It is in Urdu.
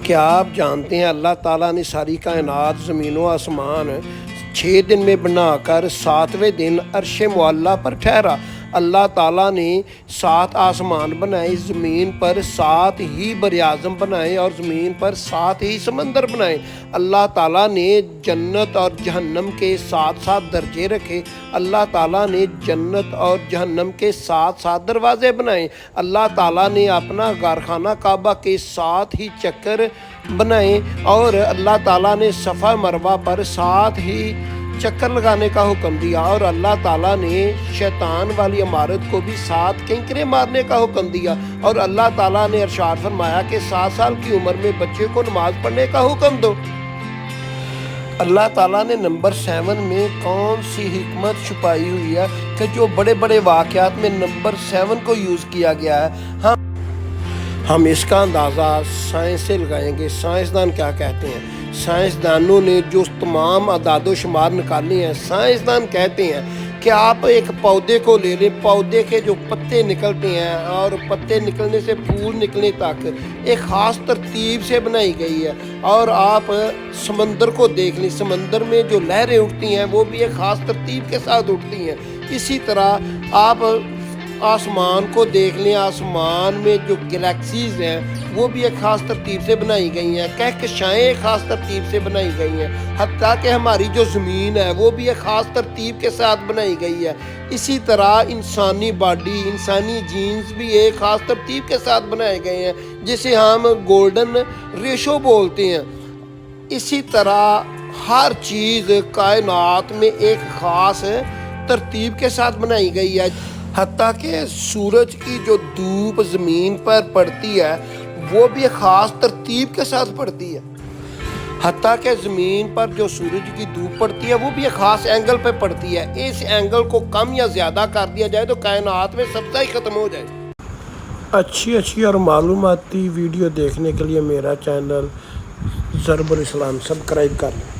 کیا آپ جانتے ہیں اللہ تعالیٰ نے ساری کائنات زمین و آسمان 6 دن میں بنا کر 7ویں دن عرش معلیٰ پر ٹھہرا۔ اللہ تعالیٰ نے 7 آسمان بنائے، زمین پر 7 ہی براعظم بنائے اور زمین پر 7 ہی سمندر بنائے۔ اللہ تعالیٰ نے جنت اور جہنم کے 7 درجے رکھے۔ اللہ تعالیٰ نے جنت اور جہنم کے 7 دروازے بنائے۔ اللہ تعالیٰ نے اپنا غارخانہ کعبہ کے 7 ہی چکر بنائے اور اللہ تعالیٰ نے صفا مروہ پر 7 ہی چکر لگانے کا حکم دیا، اور اللہ تعالیٰ نے شیطان والی عمارت کو بھی 7 کنکریں مارنے کا حکم دیا، اور اللہ تعالیٰ نے ارشاد فرمایا کہ 7 سال کی عمر میں بچے کو نماز پڑھنے کا حکم دو۔ اللہ تعالیٰ نے نمبر 7 میں کون سی حکمت چھپائی ہوئی ہے کہ جو بڑے بڑے واقعات میں نمبر 7 کو یوز کیا گیا ہے؟ ہم اس کا اندازہ سائنس سے لگائیں گے۔ سائنسدان کیا کہتے ہیں؟ سائنسدانوں نے جو تمام اعداد و شمار نکالے ہیں، سائنسدان کہتے ہیں کہ آپ ایک پودے کو لے لیں، پودے کے جو پتے نکلتے ہیں اور پتے نکلنے سے پھول نکلنے تک ایک خاص ترتیب سے بنائی گئی ہے، اور آپ سمندر کو دیکھ لیں، سمندر میں جو لہریں اٹھتی ہیں وہ بھی ایک خاص ترتیب کے ساتھ اٹھتی ہیں۔ اسی طرح آپ آسمان کو دیکھ لیں، آسمان میں جو گلیکسیز ہیں وہ بھی ایک خاص ترتیب سے بنائی گئی ہیں، کہکشائیں ایک خاص ترتیب سے بنائی گئی ہیں، حتیٰ کہ ہماری جو زمین ہے وہ بھی ایک خاص ترتیب کے ساتھ بنائی گئی ہے۔ اسی طرح انسانی باڈی، انسانی جینز بھی ایک خاص ترتیب کے ساتھ بنائے گئے ہیں، جسے ہم گولڈن ریشو بولتے ہیں۔ اسی طرح ہر چیز کائنات میں ایک خاص ترتیب کے ساتھ بنائی گئی ہے، حتیٰ کہ سورج کی جو دھوپ زمین پر پڑتی ہے وہ بھی خاص ترتیب کے ساتھ پڑتی ہے، حتیٰ کہ زمین پر جو سورج کی دھوپ پڑتی ہے وہ بھی ایک خاص اینگل پہ پڑتی ہے۔ اس اینگل کو کم یا زیادہ کر دیا جائے تو کائنات میں سب ہی ختم ہو جائے۔ اچھی اور معلوماتی ویڈیو دیکھنے کے لیے میرا چینل ضرب الاسلام سبسکرائب کر لیں۔